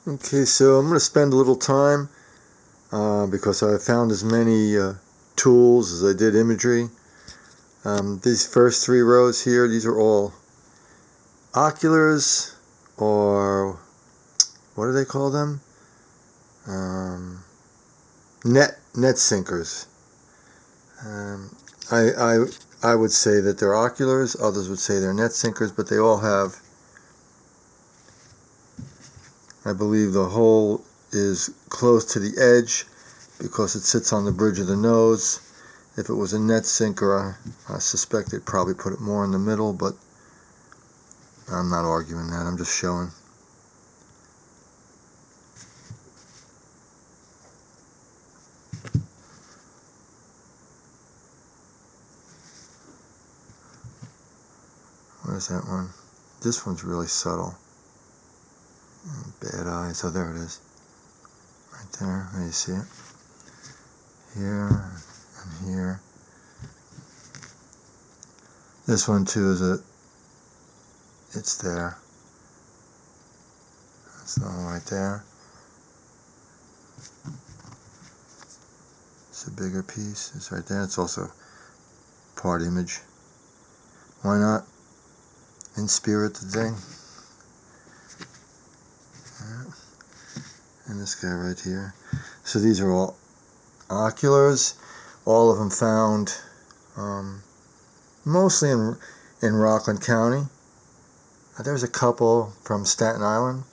Okay, so I'm going to spend a little time because I found as many tools as I did imagery. These first 3 rows here, these are all Oculars, or what do they call them? Net sinkers. I would say that they're Oculars, others would say they're net sinkers, but they all have, I believe the hole is close to the edge because it sits on the bridge of the nose. If it was a net sinker, I suspect they'd probably put it more in the middle, but I'm not arguing that, I'm just showing. Where's that one? This one's really subtle. Bad eyes. Oh, there it is. Right there. There you see it. Here and here. This one too is it's there. That's the one right there. It's a bigger piece. It's right there. It's also part image. Why not? In spirit today. And this guy right here. So these are all Oculars. All of them found mostly in Rockland County. There's a couple from Staten Island.